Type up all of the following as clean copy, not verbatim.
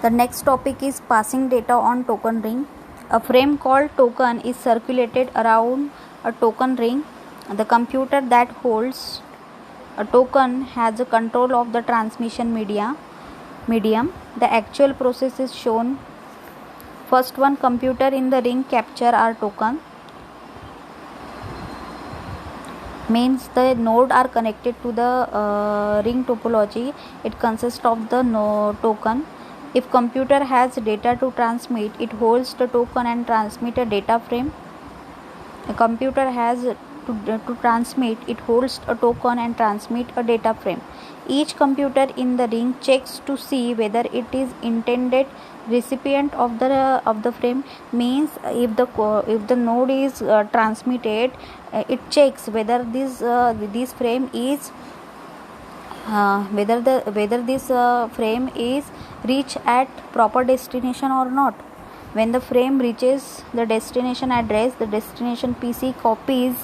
The next topic is passing data on token ring. A frame called token is circulated around a token ring. The computer that holds a token has a control of the transmission medium. The actual process is shown. First one computer in the ring capture our token. Means the node are connected to the ring topology. It consists of the token. If computer has data to transmit, it holds the token and transmit a data frame. A computer has to transmit, it holds a token and transmit a data frame. Each computer in the ring checks to see whether it is intended recipient of the frame. Means if the node is transmitted, it checks whether this frame is whether this frame is reach at proper destination or not. When the frame reaches the destination address, the destination PC copies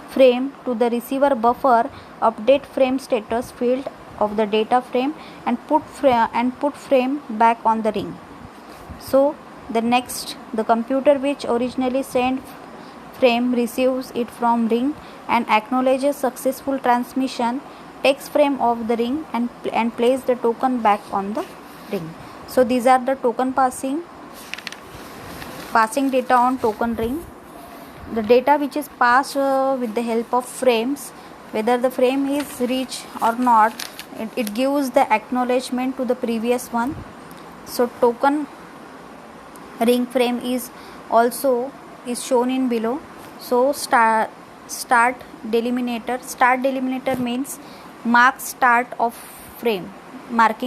frame to the receiver buffer, update frame status field of the data frame and put frame back on the ring. So the computer which originally sent frame receives it from ring and acknowledges successful transmission, takes frame of the ring and places the token back on the ring. So these are the token passing data on token ring. The data which is passed with the help of frames, whether the frame is reached or not, it gives the acknowledgement to the previous one. So token ring frame is shown in below. So start delimiter. Start delimiter means marking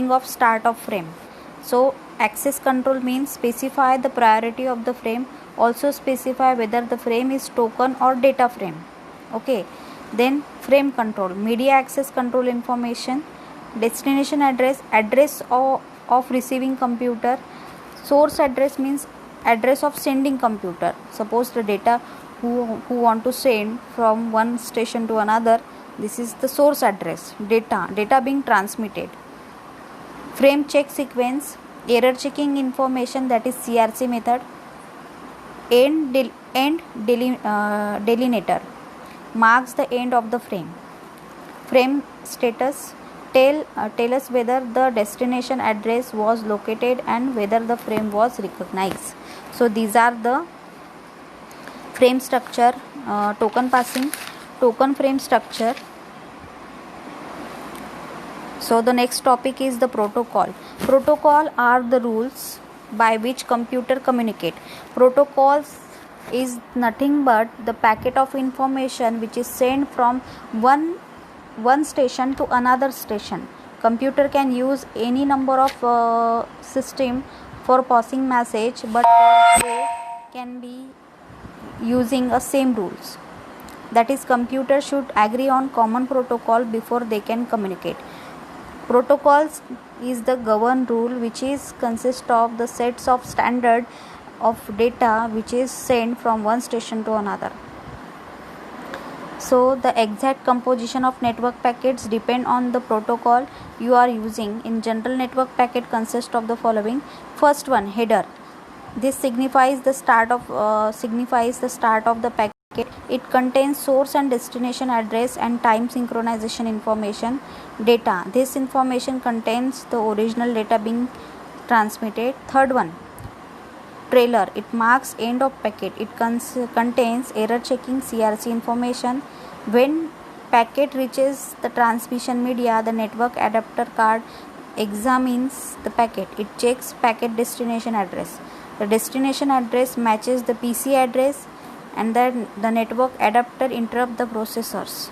of start of frame. So access control means specify the priority of the frame, also specify whether the frame is token or data frame. Okay, then frame control, media access control information, destination address of receiving computer, source address means address of sending computer. Suppose the data who want to send from one station to another, this is the source address. Data being transmitted. Frame check sequence, error checking information, that is CRC method. End delimiter marks the end of the frame. Frame status tell us whether the destination address was located and whether the frame was recognized. So these are the frame structure, token passing, token frame structure. So the next topic is the protocol. Protocol are the rules by which computer communicate. Protocols is nothing but the packet of information which is sent from one station to another station. Computer can use any number of system for passing message, but they can be using a same rules. That is, computer should agree on common protocol before they can communicate. Protocols is the governed rule which is consist of the sets of standard of data which is sent from one station to another. So the exact composition of network packets depend on the protocol you are using. In general, network packet consists of the following. First one, header. This signifies the start of the packet. It contains source and destination address and time synchronization information. Data. This information contains the original data being transmitted. Third one, trailer. It marks end of packet. It contains error checking CRC information. When packet reaches the transmission media, the network adapter card examines the packet. It checks packet destination address. The destination address matches the PC address, and then the network adapter interrupt the processors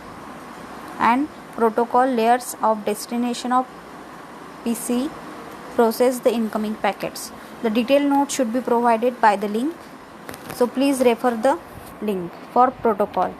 and protocol layers of destination of PC process the incoming packets. The detailed note should be provided by the link, so please refer the link for protocol.